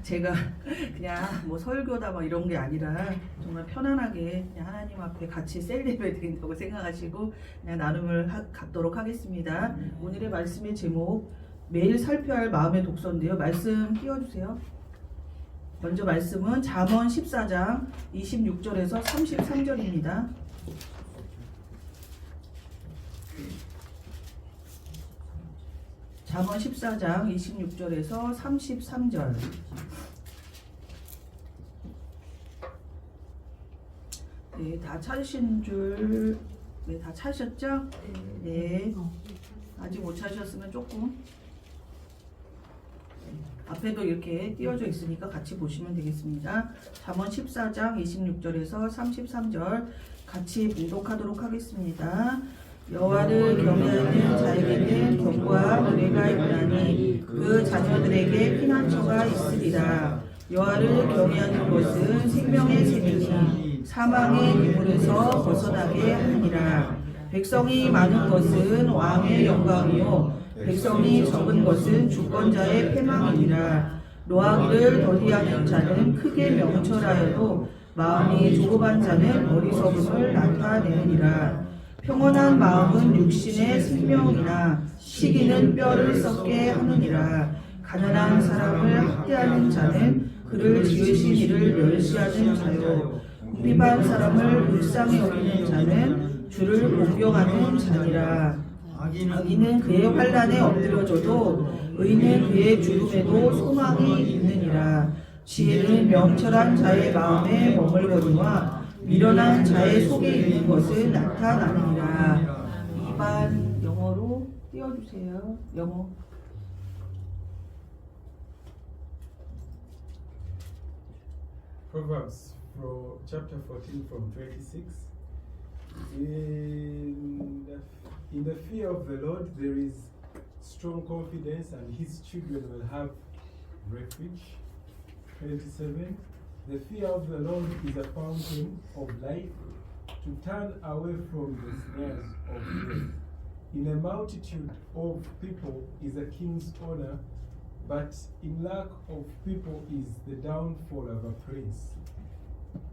제가 그냥 뭐 설교다 뭐 이런 게 아니라 정말 편안하게 그냥 하나님 앞에 같이 셀레브레이트 된다고 생각하시고 그냥 나눔을 갖도록 하겠습니다. 오늘의 말씀의 제목 매일 살펴야 할 마음의 독서인데요. 말씀 띄워주세요. 먼저 말씀은 잠언 14장 26절에서 33절입니다. 잠언 14장 26절에서 33절. 네, 다 찾으신 줄, 네, 다 찾으셨죠? 네, 아직 못 찾으셨으면 조금 앞에도 이렇게 띄워져 있으니까 같이 보시면 되겠습니다. 잠언 14장 26절에서 33절 같이 봉독하도록 하겠습니다. 여호와를 경외하는 자에게는 경고와 노래가 있나니 그 자녀들에게 피난처가 있으리라. 여호와를 경외하는 것은 생명의 샘이니 사망의 유물에서 벗어나게 하니라. 백성이 많은 것은 왕의 영광이요 백성이 적은 것은 주권자의 패망이니라. 노하기를 더디하는 자는 크게 명철하여도 마음이 조급한 자는 어리석음을 나타내느니라. 평온한 마음은 육신의 생명이나 시기는 뼈를 썩게 하느니라. 가난한 사람을 학대하는 자는 그를 지으신 이를 멸시하는 자요 궁핍한 사람을 불쌍히 여기는 자는 주를 공경하는 자니라. 악인은 그의 환난에 엎드려져도 의인은 그의 죽음에도 소망이 있느니라. 지혜는 명철한 자의 마음에 머물거니와 미련한 자의 속에 있는 것을 나타나느니라. 이반 영어로 띄워주세요. 영어. Proverbs chapter 14 from 26. In the fear of the Lord there is strong confidence, and his children will have refuge. 27. The fear of the Lord is a fountain of life, to turn away from the snares of death. In a multitude of people is a king's honor, but in lack of people is the downfall of a prince.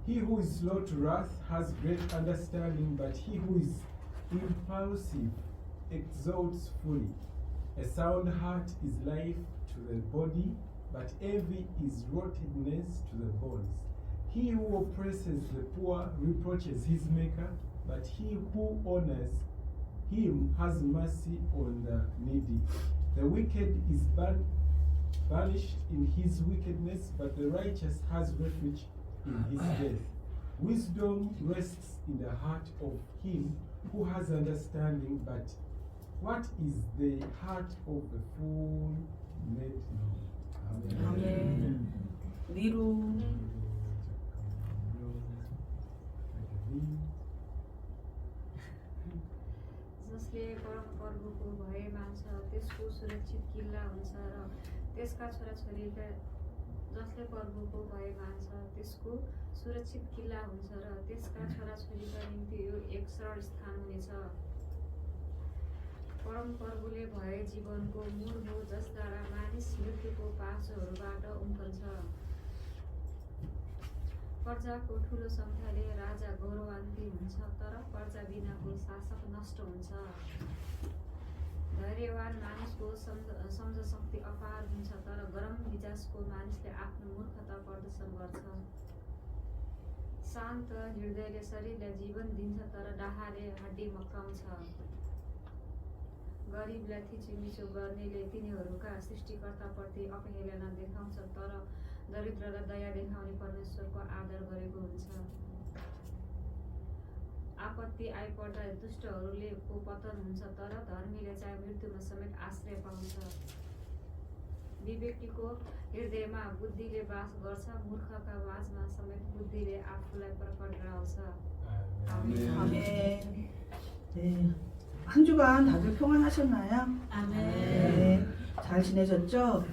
He who is slow to wrath has great understanding, but he who is impulsive exalts folly. A sound heart is life to the body, but envy is rottenness to the bones. He who oppresses the poor reproaches his maker, but he who honors him has mercy on the needy. The wicked is banished in his wickedness, but the righteous has refuge in his death. Wisdom rests in the heart of him who has understanding, but what is the heart of the fool made known? 아멘. 위로. जसले परम प्रभुको भय मान्छ त्यसको सुरक्षित किल्ला हुन्छ र त्यसका छोराछोरीले जसले प्रभुको भय मान्छ त्यसको सुरक्षित किल्ला हुन्छ र त्यसका छोराछोरीका निम्ति यो एक सरल स्थान हुनेछ। परम प्रभुले भय जीवनको मूल हो, जसद्वारा मानिस मृत्युको पाँचोहरूबाट उम्कन्छ। प्रजाको ठुलो सङ्ख्याले राजा गौरवान्वित हुन्छ, तर प्रजा बिनाको शासक नष्ट हुन्छ। धैर्यवान मानिसको सम्झशक्ति अपार हुन्छ, तर गरम मिजाजको मानिसले आफ्नो मूर्खता प्रदर्शन गर्छ। शान्त हृदयले शरीरलाई जीवन दिन्छ, तर डाहाले हड्डी मक्काउँछ। गरिबलाई थिचोमिचो गर्नेले तिनीहरूका सृष्टिकर्ताप्रति अपहेलना देखाउँछ, तर दरिद्रलाई दया देखाउने परमेश्वरको आदर गरेको हुन्छ। आपत्ति आइपर्दा दुष्टहरूले को पतन हुन्छ, तर धर्मीले चाहिँ मृत्युमा समेत आश्रय पाउँछ। विवेकीको हृदयमा बुद्धिले वास गर्छ, मूर्खका वाजमा समेत बुद्धिले आफूलाई प्रकट गराउँछ। 아멘. 네. 한 주간 다들 평안하셨나요? 아멘. 네. 잘 지내셨죠?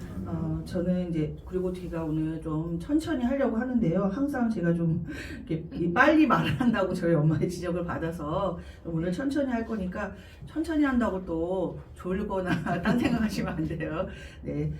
저는 이제 그리고 제가 오늘 좀 천천히 하려고 하는데요. 항상 제가 좀 이렇게 빨리 말을 한다고 저희 엄마의 지적을 받아서 오늘 천천히 할 거니까 천천히 한다고 또 졸거나 딴 생각하시면 안 돼요. 네.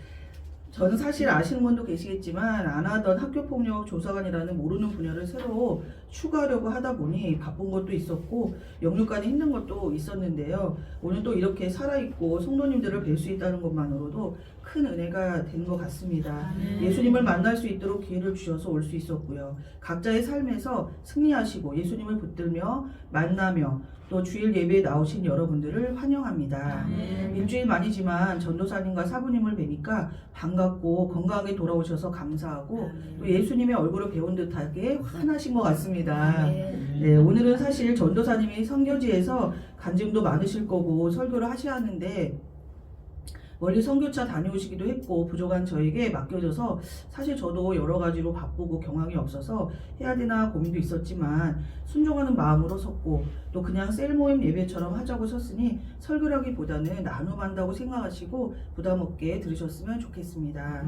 저는 사실 아시는 분도 계시겠지만 안 하던 학교폭력 조사관이라는 모르는 분야를 새로 추가하려고 하다 보니 바쁜 것도 있었고 영육간에 힘든 것도 있었는데요. 오늘 또 이렇게 살아있고 성도님들을 뵐 수 있다는 것만으로도 큰 은혜가 된 것 같습니다. 예수님을 만날 수 있도록 기회를 주셔서 올 수 있었고요. 각자의 삶에서 승리하시고 예수님을 붙들며 만나며 또 주일 예배에 나오신 여러분들을 환영합니다. 일주일 만이지만 전도사님과 사부님을 뵈니까 반갑고 건강하게 돌아오셔서 감사하고 또 예수님의 얼굴을 배운 듯하게 환하신 것 같습니다. 네, 오늘은 사실 전도사님이 선교지에서 간증도 많으실 거고 설교를 하셔야 하는데 멀리 선교차 다녀오시기도 했고 부족한 저에게 맡겨져서 사실 저도 여러 가지로 바쁘고 경황이 없어서 해야 되나 고민도 있었지만 순종하는 마음으로 섰고 또 그냥 셀 모임 예배처럼 하자고 섰으니 설교라기보다는 나눔한다고 생각하시고 부담 없게 들으셨으면 좋겠습니다.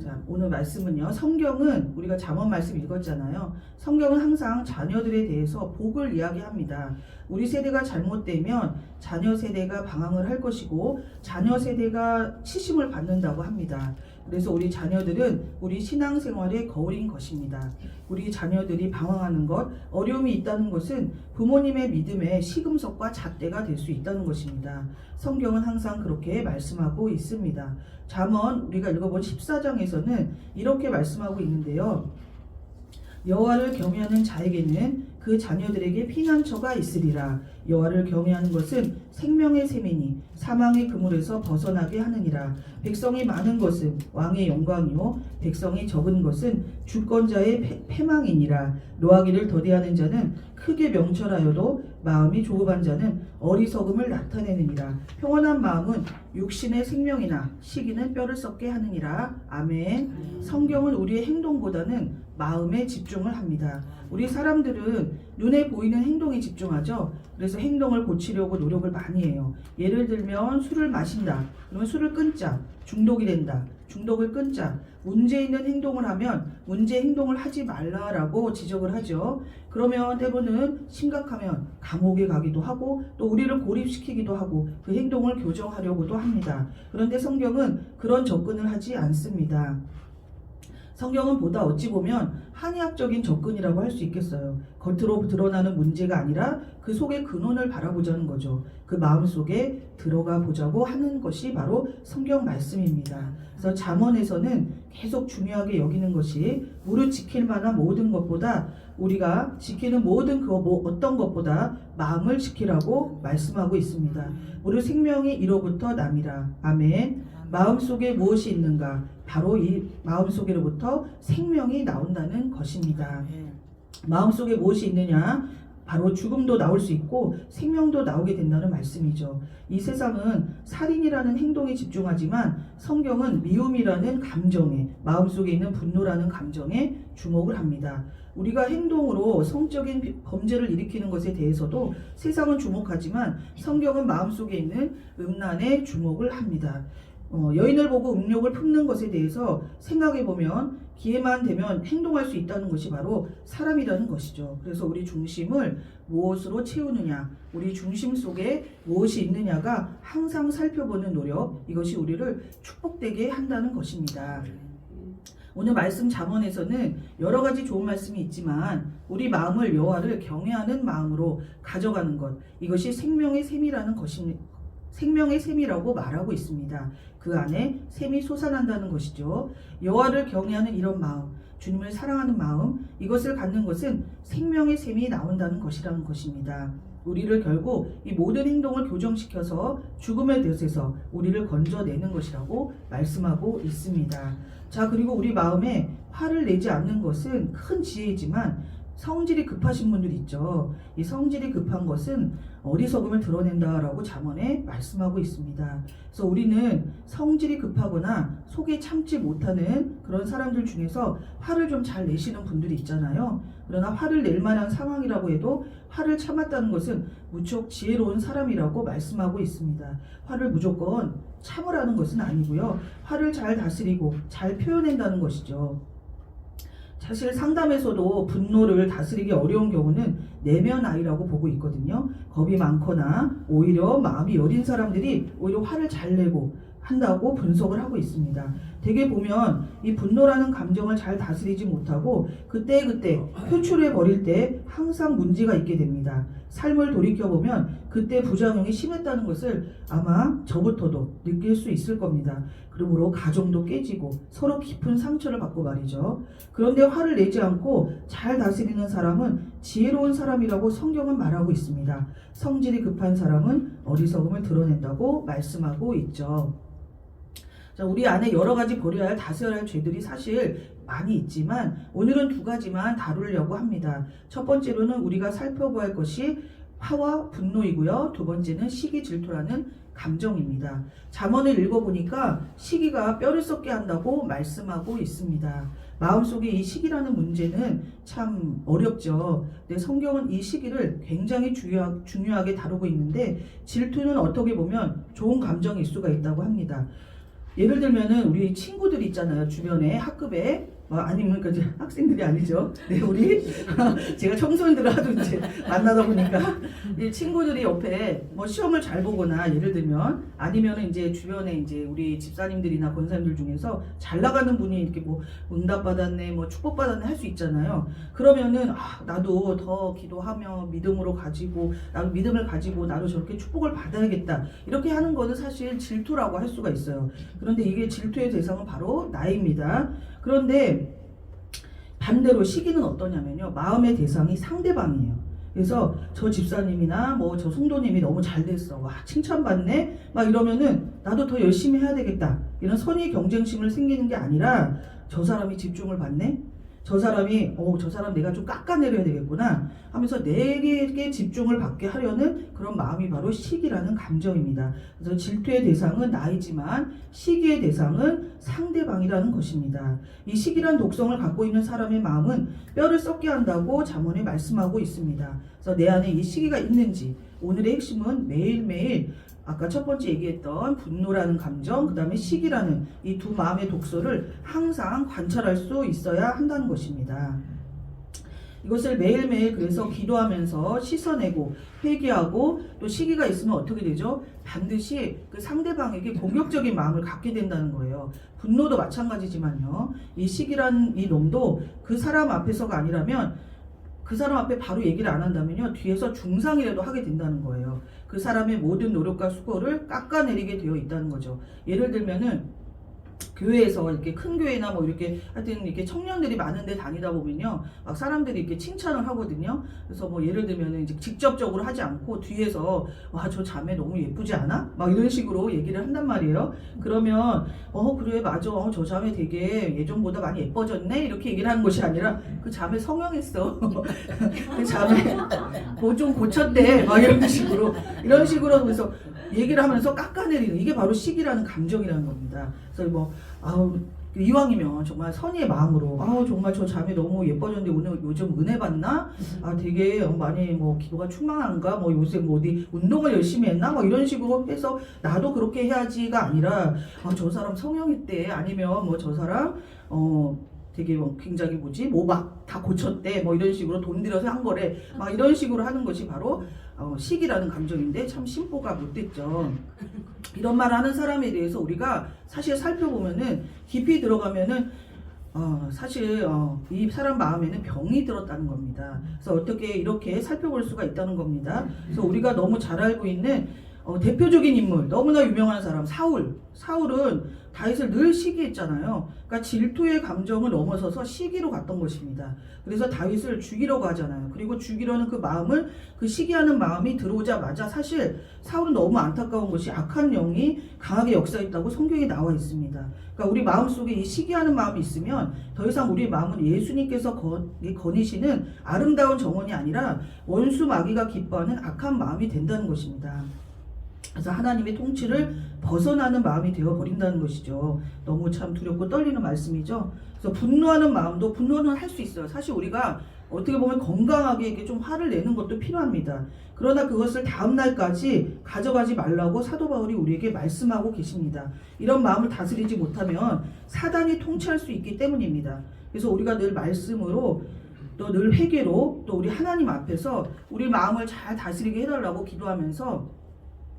자, 오늘 말씀은요. 성경은 우리가 잠언 말씀 읽었잖아요. 성경은 항상 자녀들에 대해서 복을 이야기합니다. 우리 세대가 잘못되면 자녀 세대가 방황을 할 것이고 자녀 세대가 치심을 받는다고 합니다. 그래서 우리 자녀들은 우리 신앙생활의 거울인 것입니다. 우리 자녀들이 방황하는 것, 어려움이 있다는 것은 부모님의 믿음의 시금석과 잣대가 될 수 있다는 것입니다. 성경은 항상 그렇게 말씀하고 있습니다. 잠언 우리가 읽어본 14장에서는 이렇게 말씀하고 있는데요. 여호와를 경외하는 자에게는 그 자녀들에게 피난처가 있으리라. 여호와를 경외하는 것은 생명의 셈이니 사망의 그물에서 벗어나게 하느니라. 백성이 많은 것은 왕의 영광이요 백성이 적은 것은 주권자의 패망이니라. 노하기를 더디하는 자는 크게 명철하여도 마음이 조급한 자는 어리석음을 나타내느니라. 평온한 마음은 육신의 생명이나 시기는 뼈를 썩게 하느니라. 아멘. 성경은 우리의 행동보다는 마음에 집중을 합니다. 우리 사람들은 눈에 보이는 행동에 집중하죠. 그래서 행동을 고치려고 노력을 많이 해요. 예를 들면 술을 마신다. 그러면 술을 끊자. 중독이 된다. 중독을 끊자. 문제 있는 행동을 하면 문제 행동을 하지 말라라고 지적을 하죠. 그러면 때로는 심각하면 감옥에 가기도 하고 또 우리를 고립시키기도 하고 그 행동을 교정하려고도 합니다. 그런데 성경은 그런 접근을 하지 않습니다. 성경은 보다 어찌 보면 한의학적인 접근이라고 할 수 있겠어요. 겉으로 드러나는 문제가 아니라 그 속의 근원을 바라보자는 거죠. 그 마음 속에 들어가 보자고 하는 것이 바로 성경 말씀입니다. 그래서 잠언에서는 계속 중요하게 여기는 것이 무릇 지킬 만한 모든 것보다 우리가 지키는 모든 그 어떤 것보다 마음을 지키라고 말씀하고 있습니다. 무릇 생명이 이로부터 남이라. 아멘. 마음속에 무엇이 있는가? 바로 이 마음속으로부터 생명이 나온다는 것입니다. 마음속에 무엇이 있느냐? 바로 죽음도 나올 수 있고 생명도 나오게 된다는 말씀이죠. 이 세상은 살인이라는 행동에 집중하지만 성경은 미움이라는 감정에, 마음속에 있는 분노라는 감정에 주목을 합니다. 우리가 행동으로 성적인 범죄를 일으키는 것에 대해서도 세상은 주목하지만 성경은 마음속에 있는 음란에 주목을 합니다. 여인을 보고 음욕을 품는 것에 대해서 생각해보면 기회만 되면 행동할 수 있다는 것이 바로 사람이라는 것이죠. 그래서 우리 중심을 무엇으로 채우느냐, 우리 중심 속에 무엇이 있느냐가 항상 살펴보는 노력, 이것이 우리를 축복되게 한다는 것입니다. 오늘 말씀 잠언에서는 여러 가지 좋은 말씀이 있지만 우리 마음을 여호와를 경외하는 마음으로 가져가는 것, 이것이 생명의 셈이라는 것입니다. 생명의 셈이라고 말하고 있습니다. 그 안에 셈이 솟아난다는 것이죠. 여호와를 경외하는 이런 마음, 주님을 사랑하는 마음, 이것을 갖는 것은 생명의 셈이 나온다는 것이라는 것입니다. 우리를 결국 이 모든 행동을 교정시켜서 죽음의 덫에서 우리를 건져내는 것이라고 말씀하고 있습니다. 자, 그리고 우리 마음에 화를 내지 않는 것은 큰 지혜이지만 성질이 급하신 분들 있죠. 이 성질이 급한 것은 어리석음을 드러낸다라고 잠언에 말씀하고 있습니다. 그래서 우리는 성질이 급하거나 속에 참지 못하는 그런 사람들 중에서 화를 좀 잘 내시는 분들이 있잖아요. 그러나 화를 낼 만한 상황이라고 해도 화를 참았다는 것은 무척 지혜로운 사람이라고 말씀하고 있습니다. 화를 무조건 참으라는 것은 아니고요. 화를 잘 다스리고 잘 표현한다는 것이죠. 사실 상담에서도 분노를 다스리기 어려운 경우는 내면 아이라고 보고 있거든요. 겁이 많거나 오히려 마음이 여린 사람들이 오히려 화를 잘 내고 한다고 분석을 하고 있습니다. 대개 보면 이 분노라는 감정을 잘 다스리지 못하고 그때그때 표출해 버릴 때 항상 문제가 있게 됩니다. 삶을 돌이켜보면 그때 부작용이 심했다는 것을 아마 저부터도 느낄 수 있을 겁니다. 그러므로 가정도 깨지고 서로 깊은 상처를 받고 말이죠. 그런데 화를 내지 않고 잘 다스리는 사람은 지혜로운 사람이라고 성경은 말하고 있습니다. 성질이 급한 사람은 어리석음을 드러낸다고 말씀하고 있죠. 자, 우리 안에 여러 가지 버려야 할, 다스려야 할 죄들이 사실 많이 있지만 오늘은 두 가지만 다루려고 합니다. 첫 번째로는 우리가 살펴봐야 할 것이 화와 분노이고요. 두 번째는 시기, 질투라는 감정입니다. 잠언을 읽어보니까 시기가 뼈를 썩게 한다고 말씀하고 있습니다. 마음속에 이 시기라는 문제는 참 어렵죠. 근데 성경은 이 시기를 굉장히 중요하게 다루고 있는데 질투는 어떻게 보면 좋은 감정일 수가 있다고 합니다. 예를 들면은 우리 친구들 있잖아요. 주변에 학급에 아니면 그 학생들이 아니죠. 네, 우리 제가 청소년들을 하도 이제 만나다 보니까 이 친구들이 옆에 뭐 시험을 잘 보거나 예를 들면 아니면은 이제 주변에 이제 우리 집사님들이나 권사님들 중에서 잘 나가는 분이 이렇게 뭐 응답 받았네, 뭐 축복 받았네 할 수 있잖아요. 그러면은 나도 더 기도하며 믿음으로 가지고 나도 믿음을 가지고 나도 저렇게 축복을 받아야겠다 이렇게 하는 거는 사실 질투라고 할 수가 있어요. 그런데 이게 질투의 대상은 바로 나입니다. 그런데 반대로 시기는 어떠냐면요. 마음의 대상이 상대방이에요. 그래서 저 집사님이나 뭐 저 성도님이 너무 잘 됐어. 와, 칭찬받네? 막 이러면은 나도 더 열심히 해야 되겠다. 이런 선의 경쟁심을 생기는 게 아니라 저 사람이 집중을 받네? 저 사람이 저 사람 내가 좀 깎아내려야 되겠구나 하면서 내게 집중을 받게 하려는 그런 마음이 바로 시기라는 감정입니다. 그래서 질투의 대상은 나이지만 시기의 대상은 상대방이라는 것입니다. 이 시기란 독성을 갖고 있는 사람의 마음은 뼈를 썩게 한다고 잠언에 말씀하고 있습니다. 그래서 내 안에 이 시기가 있는지 오늘의 핵심은 매일매일 아까 첫 번째 얘기했던 분노라는 감정, 그 다음에 시기라는 이 두 마음의 독소를 항상 관찰할 수 있어야 한다는 것입니다. 이것을 매일매일 그래서 기도하면서 씻어내고 회개하고 또 시기가 있으면 어떻게 되죠? 반드시 그 상대방에게 공격적인 마음을 갖게 된다는 거예요. 분노도 마찬가지지만요. 이 시기란 이 놈도 그 사람 앞에서가 아니라면 그 사람 앞에 바로 얘기를 안 한다면요. 뒤에서 중상이라도 하게 된다는 거예요. 그 사람의 모든 노력과 수고를 깎아내리게 되어 있다는 거죠. 예를 들면은 교회에서 이렇게 큰 교회나 뭐 이렇게 하여튼 이렇게 청년들이 많은 데 다니다 보면요. 막 사람들이 이렇게 칭찬을 하거든요. 그래서 뭐 예를 들면은 이제 직접적으로 하지 않고 뒤에서 와, 저 자매 너무 예쁘지 않아? 막 이런 식으로 얘기를 한단 말이에요. 그러면 그래 맞아. 저 자매 되게 예전보다 많이 예뻐졌네? 이렇게 얘기를 하는 것이 아니라 그 자매 성형했어. 그 자매 뭐 좀 고쳤대. 막 이런 식으로 그래서 얘기를 하면서 깎아내리는 이게 바로 시기라는 감정이라는 겁니다. 그래서 뭐 이왕이면 정말 선의의 마음으로 정말 저 자매 너무 예뻐졌는데 오늘 요즘 은혜 받나? 되게 많이 뭐 기도가 충만한가? 뭐 요새 뭐 어디 운동을 열심히 했나? 뭐 이런 식으로 해서 나도 그렇게 해야지가 아니라 저 사람 성형했대 아니면 뭐 저 사람 되게 뭐 굉장히 뭐 막 다 고쳤대 뭐 이런 식으로 돈 들여서 한 거래 막 이런 식으로 하는 것이 바로 시기라는 감정인데 참 심보가 못됐죠. 이런 말을 하는 사람에 대해서 우리가 사실 살펴보면은 깊이 들어가면은 사실 이 사람 마음에는 병이 들었다는 겁니다. 그래서 어떻게 이렇게 살펴볼 수가 있다는 겁니다. 그래서 우리가 너무 잘 알고 있는 대표적인 인물, 너무나 유명한 사람 사울은 다윗을 늘 시기했잖아요. 그러니까 질투의 감정을 넘어서서 시기로 갔던 것입니다. 그래서 다윗을 죽이려고 하잖아요. 그리고 죽이려는 그 마음을, 그 시기하는 마음이 들어오자마자 사실 사울은 너무 안타까운 것이 악한 영이 강하게 역사했다고 성경에 나와 있습니다. 그러니까 우리 마음속에 이 시기하는 마음이 있으면 더 이상 우리 마음은 예수님께서 거니시는 아름다운 정원이 아니라 원수 마귀가 기뻐하는 악한 마음이 된다는 것입니다. 그래서 하나님의 통치를 벗어나는 마음이 되어버린다는 것이죠. 너무 참 두렵고 떨리는 말씀이죠. 그래서 분노하는 마음도 분노는 할 수 있어요. 사실 우리가 어떻게 보면 건강하게 이렇게 좀 화를 내는 것도 필요합니다. 그러나 그것을 다음 날까지 가져가지 말라고 사도 바울이 우리에게 말씀하고 계십니다. 이런 마음을 다스리지 못하면 사단이 통치할 수 있기 때문입니다. 그래서 우리가 늘 말씀으로 또 늘 회개로 또 우리 하나님 앞에서 우리 마음을 잘 다스리게 해달라고 기도하면서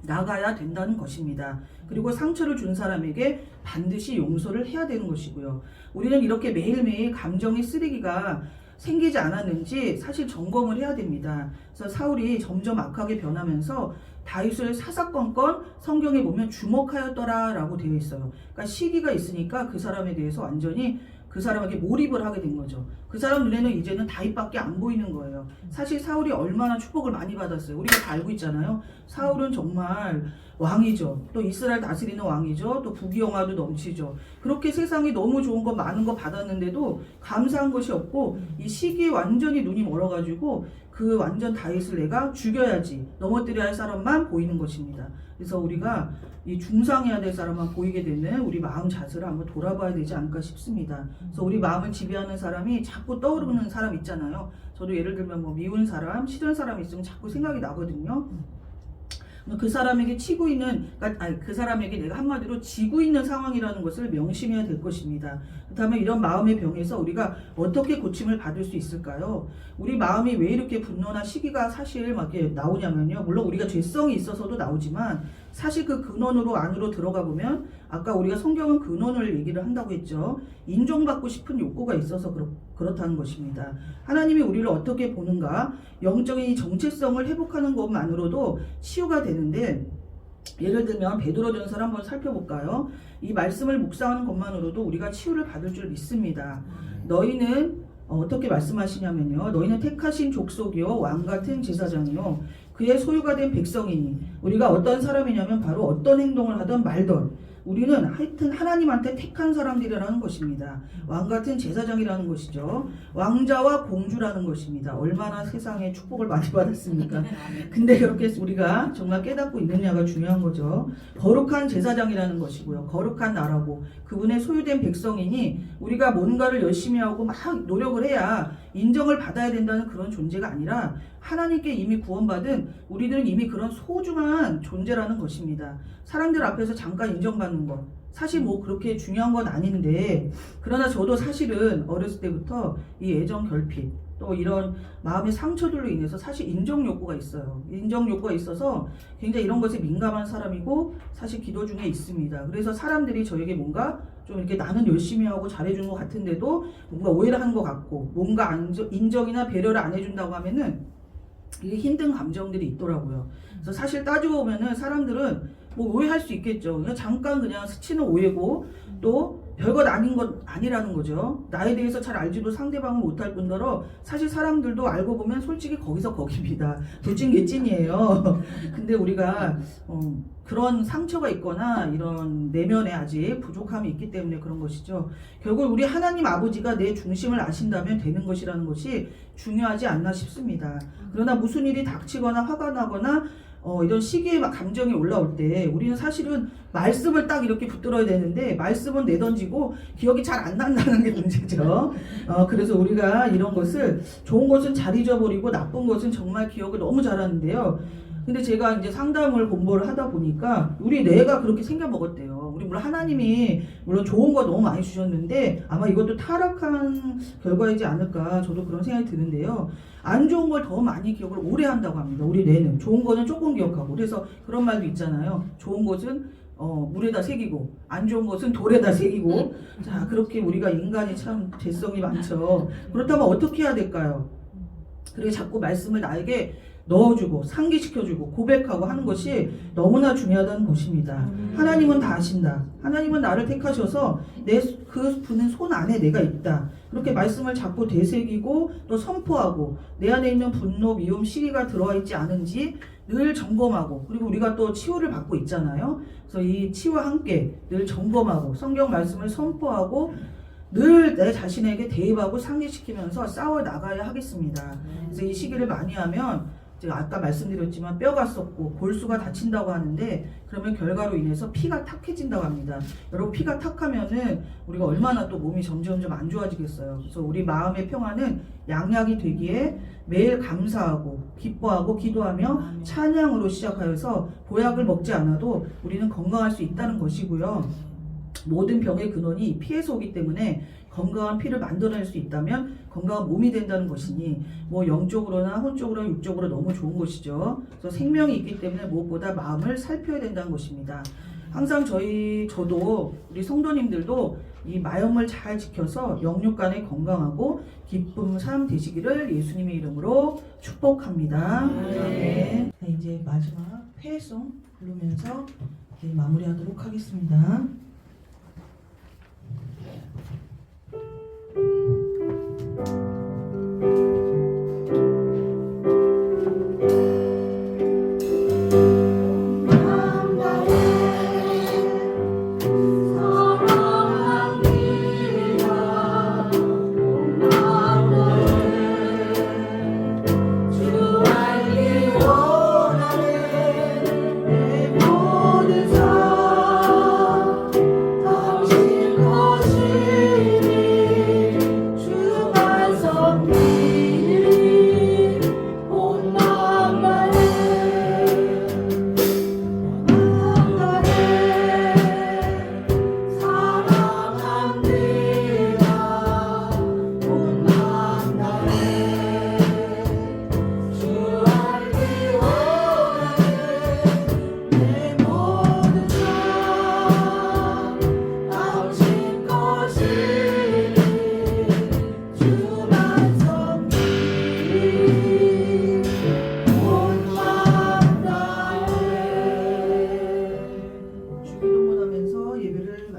나가야 된다는 것입니다. 그리고 상처를 준 사람에게 반드시 용서를 해야 되는 것이고요. 우리는 이렇게 매일매일 감정의 쓰레기가 생기지 않았는지 사실 점검을 해야 됩니다. 그래서 사울이 점점 악하게 변하면서 다윗을 사사건건 성경에 보면 주목하였더라라고 되어 있어요. 그러니까 시기가 있으니까 그 사람에 대해서 완전히 그 사람에게 몰입을 하게 된 거죠. 그 사람 눈에는 이제는 다윗밖에 안 보이는 거예요. 사실 사울이 얼마나 축복을 많이 받았어요. 우리가 다 알고 있잖아요. 사울은 정말 왕이죠. 또 이스라엘 다스리는 왕이죠. 또 부귀영화도 넘치죠. 그렇게 세상에 너무 좋은 거 많은 거 받았는데도 감사한 것이 없고 이 시기에 완전히 눈이 멀어가지고 그 완전 다윗을 내가 죽여야지, 넘어뜨려야 할 사람만 보이는 것입니다. 그래서 우리가 이 중상해야 될 사람만 보이게 되는 우리 마음 자세를 한번 돌아봐야 되지 않을까 싶습니다. 그래서 우리 마음을 지배하는 사람이 자꾸 떠오르는 사람 있잖아요. 저도 예를 들면 뭐 미운 사람, 싫은 사람 있으면 자꾸 생각이 나거든요. 그 사람에게 치고 있는, 그 사람에게 내가 한마디로 지고 있는 상황이라는 것을 명심해야 될 것입니다. 그렇다면 이런 마음의 병에서 우리가 어떻게 고침을 받을 수 있을까요? 우리 마음이 왜 이렇게 분노나 시기가 사실 막 이렇게 나오냐면요. 물론 우리가 죄성이 있어서도 나오지만 사실 그 근원으로 안으로 들어가 보면 아까 우리가 성경은 근원을 얘기를 한다고 했죠. 인정받고 싶은 욕구가 있어서 그렇다는 것입니다. 하나님이 우리를 어떻게 보는가, 영적인 이 정체성을 회복하는 것만으로도 치유가 되는데, 예를 들면 베드로전서를 한번 살펴볼까요? 이 말씀을 묵상하는 것만으로도 우리가 치유를 받을 줄 믿습니다. 너희는 어떻게 말씀하시냐면요. 너희는 택하신 족속이요 왕같은 제사장이요 그의 소유가 된 백성이니. 우리가 어떤 사람이냐면 바로 어떤 행동을 하든 말든 우리는 하여튼 하나님한테 택한 사람들이라는 것입니다. 왕같은 제사장이라는 것이죠. 왕자와 공주라는 것입니다. 얼마나 세상에 축복을 많이 받았습니까? 근데 그렇게 우리가 정말 깨닫고 있느냐가 중요한 거죠. 거룩한 제사장이라는 것이고요. 거룩한 나라고 그분의 소유된 백성이니 우리가 뭔가를 열심히 하고 막 노력을 해야 인정을 받아야 된다는 그런 존재가 아니라 하나님께 이미 구원받은 우리들은 이미 그런 소중한 존재라는 것입니다. 사람들 앞에서 잠깐 인정받는 것 사실 뭐 그렇게 중요한 건 아닌데, 그러나 저도 사실은 어렸을 때부터 이 애정 결핍 또 이런 마음의 상처들로 인해서 사실 인정 욕구가 있어요. 인정 욕구가 있어서 굉장히 이런 것에 민감한 사람이고 사실 기도 중에 있습니다. 그래서 사람들이 저에게 뭔가 좀 이렇게 나는 열심히 하고 잘해주는 것 같은데도 뭔가 오해를 하는 것 같고 뭔가 인정이나 배려를 안 해준다고 하면은 이게 힘든 감정들이 있더라고요. 그래서 사실 따지고 보면은 사람들은 뭐 오해할 수 있겠죠. 그냥 잠깐 그냥 스치는 오해고 또 별것 아닌 것 아니라는 거죠. 나에 대해서 잘 알지도 상대방은 못할 뿐더러 사실 사람들도 알고 보면 솔직히 거기서 거기입니다. 돌진개찐이에요. 근데 우리가 그런 상처가 있거나 이런 내면에 아직 부족함이 있기 때문에 그런 것이죠. 결국 우리 하나님 아버지가 내 중심을 아신다면 되는 것이라는 것이 중요하지 않나 싶습니다. 그러나 무슨 일이 닥치거나 화가 나거나 이런 시기에 막 감정이 올라올 때 우리는 사실은 말씀을 딱 이렇게 붙들어야 되는데 말씀은 내던지고 기억이 잘 안 난다는 게 문제죠. 그래서 우리가 이런 것을 좋은 것은 잘 잊어버리고 나쁜 것은 정말 기억을 너무 잘하는데요. 근데 제가 이제 상담을 공부를 하다 보니까 우리 뇌가 그렇게 생겨먹었대요. 우리 물론 하나님이 물론 좋은 거 너무 많이 주셨는데 아마 이것도 타락한 결과이지 않을까 저도 그런 생각이 드는데요. 안 좋은 걸 더 많이 기억을 오래 한다고 합니다. 우리 뇌는 좋은 거는 조금 기억하고. 그래서 그런 말도 있잖아요. 좋은 것은 물에다 새기고 안 좋은 것은 돌에다 새기고. 자, 그렇게 우리가 인간이 참 죄성이 많죠. 그렇다면 어떻게 해야 될까요? 그리고 자꾸 말씀을 나에게 넣어주고 상기시켜주고 고백하고 하는 것이 너무나 중요하다는 것입니다. 하나님은 다 아신다. 하나님은 나를 택하셔서 그 분은 손 안에 내가 있다. 그렇게 말씀을 자꾸 되새기고 또 선포하고 내 안에 있는 분노, 미움, 시기가 들어와 있지 않은지 늘 점검하고, 그리고 우리가 또 치유를 받고 있잖아요. 그래서 이 치유와 함께 늘 점검하고 성경 말씀을 선포하고 늘 내 자신에게 대입하고 상기시키면서 싸워 나가야 하겠습니다. 그래서 이 시기를 많이 하면 제가 아까 말씀드렸지만 뼈가 썩고 골수가 다친다고 하는데, 그러면 결과로 인해서 피가 탁해진다고 합니다. 여러분, 피가 탁하면은 우리가 얼마나 또 몸이 점점 안 좋아지겠어요. 그래서 우리 마음의 평화는 양약이 되기에 매일 감사하고 기뻐하고 기도하며 찬양으로 시작하여서 보약을 먹지 않아도 우리는 건강할 수 있다는 것이고요. 모든 병의 근원이 피에서 오기 때문에 건강한 피를 만들어낼 수 있다면 건강한 몸이 된다는 것이니 뭐 영적으로나 혼적으로나 육적으로 너무 좋은 것이죠. 그래서 생명이 있기 때문에 무엇보다 마음을 살펴야 된다는 것입니다. 항상 저도 우리 성도님들도 이 마음을 잘 지켜서 영육간에 건강하고 기쁜 삶 되시기를 예수님의 이름으로 축복합니다. 네. 이제 마지막 회송 부르면서 이제 마무리하도록 하겠습니다.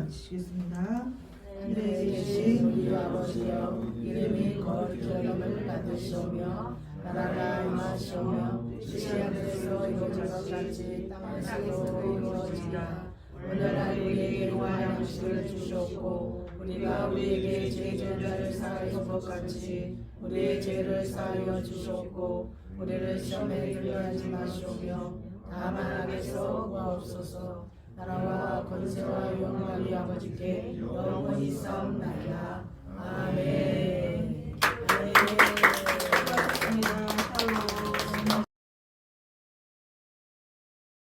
마치겠습니다. 하늘에 계신 우리 아버지여, 이름이 거룩히 여김을 받으시오며 나라가 임하시오며 뜻이 하늘에서 이루어진 것 같이 땅에서도 이루어지라. 오늘날 우리에게 용할 양식을 주시옵고 우리가 우리에게 죄 지은 자를 사하여 준 것 같이 우리의 죄를 사하여 주시옵고 우리를 시험에 들게 하지 마시오며 다만 악에서 구하옵소서. 나라와 권세와 영광이 아버지께 영원히 싸움나이다. 아멘.